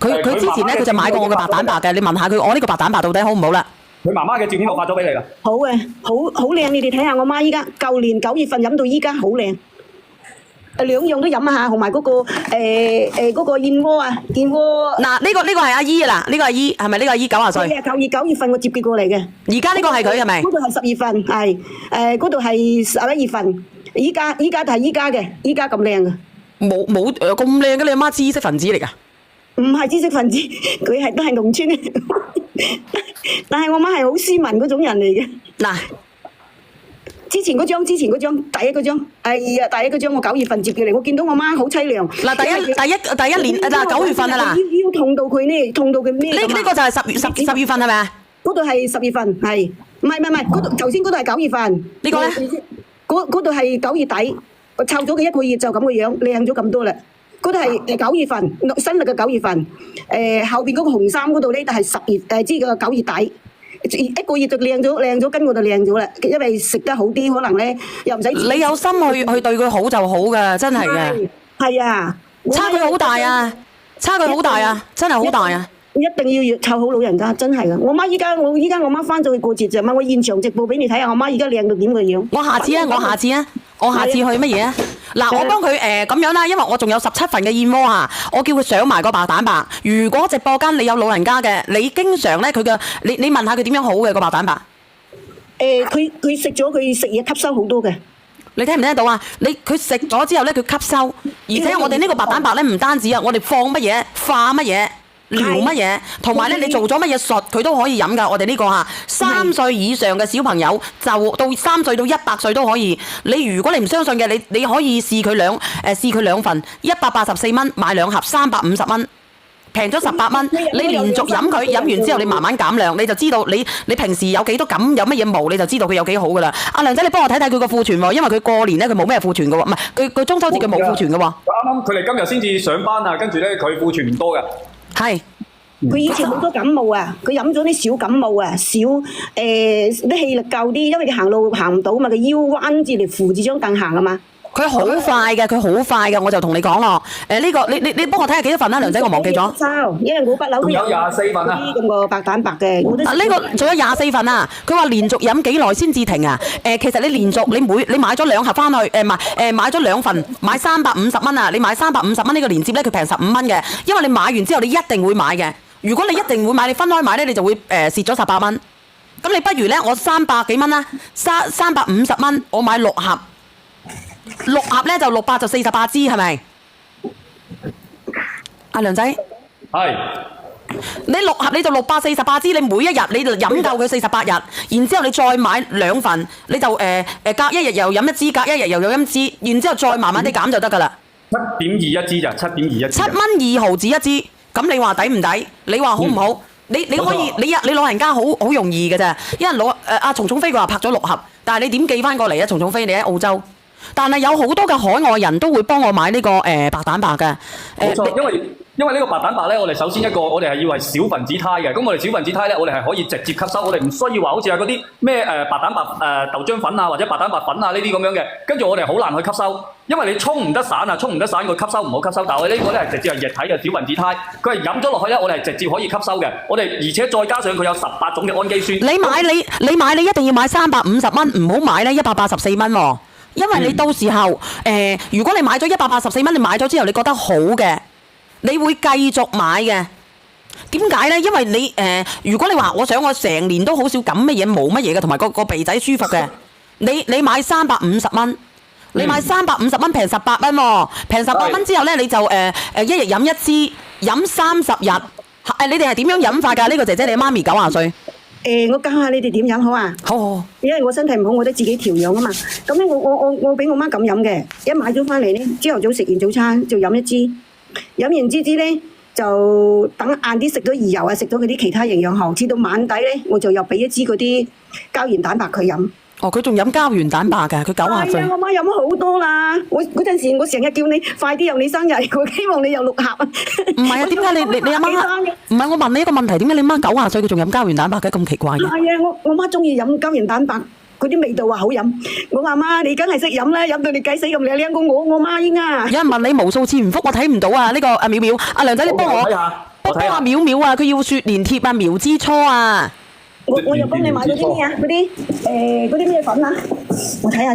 佢之前咧佢就買過我嘅白蛋白嘅，你問下佢我呢個白蛋白到底好唔好啦？佢媽媽嘅照片我發咗俾你啦。好嘅，好靚，你哋睇下我媽依家，舊年9月份飲到依家好靚。兩樣都飲下，同埋嗰個嗰個燕窩啊，燕窩。嗱，呢個係阿姨啦，呢個阿姨係咪呢個阿姨90歲？係啊，9月份我接佢過嚟嘅。而家呢個係佢係咪？嗰度係10月份，係嗰度係11月份。依家就係依家嘅，依家咁靚嘅。冇咁靚嘅，你阿媽知識分子嚟㗎？唔係知識分子，佢都係農村嘅。但係我媽係好斯文嗰種人嚟嘅。嗱。之前嗰張，第一嗰張，哎呀，第一嗰張我9月份接佢嚟，我見到我媽好凄涼。嗱，第一年嗱9月份啊嗱，腰痛到佢呢，痛到佢咩？呢個就係10月份係咪啊？嗰度係10月份，係唔係？嗰度頭先嗰度係9月份。呢個咧？嗰度係9月底，我湊咗佢1個月就咁嘅樣，靚咗咁多啦。嗰度係9月份，新歷嘅9月份。後邊嗰個紅衫嗰度咧，就係10月即係9月底。1個月就靚咗，跟我就靚咗啦。因為食得好啲，可能咧又唔使。你有心去對佢好就好噶，真係嘅。係啊，差距好大啊！差距好大啊！真係好大啊！一定要湊好老人家，真係噶。我媽依家我媽翻咗去過節咋嘛？我現場直播俾你睇下，我媽依家靚到點個樣。我下次去乜嘢啊？嗱，我幫佢咁樣啦，因為我仲有17份嘅燕窩啊，我叫佢上埋個白蛋白。如果直播間你有老人家嘅，你經常咧佢嘅，你問下佢點樣好嘅個白蛋白。佢食咗佢食嘢吸收好多嘅。你聽唔聽得到啊？佢食咗之後咧，佢吸收，而且我哋呢個白蛋白咧唔單止啊，我哋放乜嘢化乜嘢。療乜嘢，同埋咧你做咗乜嘢術，佢都可以飲噶。我哋呢個3歲以上嘅小朋友，就到3歲到100歲都可以。你如果你唔相信嘅，你可以試佢兩份，184蚊買2盒，350蚊，平咗18蚊。你連續飲佢，飲完之後你慢慢減量，你就知道你平時有幾多感，有乜嘢毛，你就知道佢有幾好噶啦。阿梁仔，你幫我睇睇佢個庫存喎，因為佢過年咧佢冇咩庫存噶喎，唔係佢中秋節佢冇庫存噶喎。啱佢哋今日先至上班啊，跟住咧佢庫存唔多噶。係，佢以前好多感冒啊，佢飲咗啲小感冒啊，啲氣力夠啲，因為佢行路行唔到嘛，佢腰彎住嚟扶住張凳行啊嘛。佢好快嘅，我就同你講咯。呢個你幫我睇下幾多份啦，梁仔，我忘記咗。因為我不嬲都有24份啊。啲咁個白蛋白嘅。呢個仲有24份啊！佢話連續飲幾耐先至停啊？其實你連續你買咗2盒翻去，買咗2份，買350蚊啊！你買350蚊呢個連接咧，佢平15蚊嘅，因為你買完之後你一定會買嘅。如果你一定會買，你分開買咧，你就會蝕咗18蚊。咁你不如咧，我300幾蚊啦，350蚊，我買6盒。6盒咧就600就48支係咪？阿梁仔，係。你6盒你就648支，你每一日你就飲夠佢48日，然之後你再買2份，你就隔1日又飲1支，隔1日又飲1支，然之後再慢慢地減就得㗎啦。7.21支咋？7.21。7蚊2毫紙1支，咁你話抵唔抵？你話好唔好？你可以你老人家好容易嘅啫，因為阿蟲蟲飛佢話拍咗6盒，但係你點寄翻過嚟啊？蟲蟲飛你喺澳洲。但係有好多嘅海外人都會幫我買呢個白蛋白嘅。冇錯，因為呢個白蛋白咧，我哋首先我哋係要係小分子胎嘅。咁我哋小分子胎咧，我哋係可以直接吸收，我哋唔需要話好似係嗰啲咩白蛋白豆漿粉啊，或者白蛋白粉啊呢啲咁樣嘅。跟住我哋好難去吸收，因為你沖唔得散啊，沖唔得散佢吸收唔好吸收。但係我哋呢個咧係直接係液體嘅小分子胎，佢係飲咗落去咧，我哋係直接可以吸收嘅。我哋而且再加上佢有18種嘅氨基酸。你買你一定要買350蚊，唔好買咧184蚊喎。因為你到時候如果你買咗184蚊，你買咗之後你覺得好嘅，你會繼續買嘅。點解呢？因為你如果你話我想我成年都好少咁乜嘢冇乜嘢嘅，同埋個鼻仔舒服嘅，你買350蚊，你買350蚊平18蚊喎，平18蚊之後呢，你就一日飲1支，飲30日。你哋係點樣飲法㗎？呢個姐姐你媽咪90歲。我教下你哋點飲好啊？好。因為我身體唔好，我都自己調養啊嘛。咁咧，我俾我媽咁飲嘅，一買咗翻嚟咧，朝頭早食完早餐就飲1支，飲完支咧就等晏啲食咗魚油啊，食咗嗰啲其他營養項，至到晚底咧，我就又俾1支嗰啲膠原蛋白佢飲。哦，佢仲飲膠原蛋白㗎，佢90歲。係啊，我媽飲咗好多啦。我嗰陣時，我成日叫你快啲有你生日，我希望你有6盒。唔係啊，點解你阿媽？唔係，我問你一個問題，點解你媽90歲佢仲飲膠原蛋白嘅咁奇怪嘅？係啊，我媽中意飲膠原蛋白，佢佢啲味道話好飲。我話媽，你梗係識飲啦，飲到你雞死咁靚過我媽應啊！有人問你無數次唔覆，我睇唔到啊！呢個阿淼淼，阿梁仔你幫我睇下，我睇下幫阿淼淼啊，佢要雪蓮貼啊，苗之初啊。我又幫你買嗰啲咩啊？嗰啲咩粉啊？我睇下。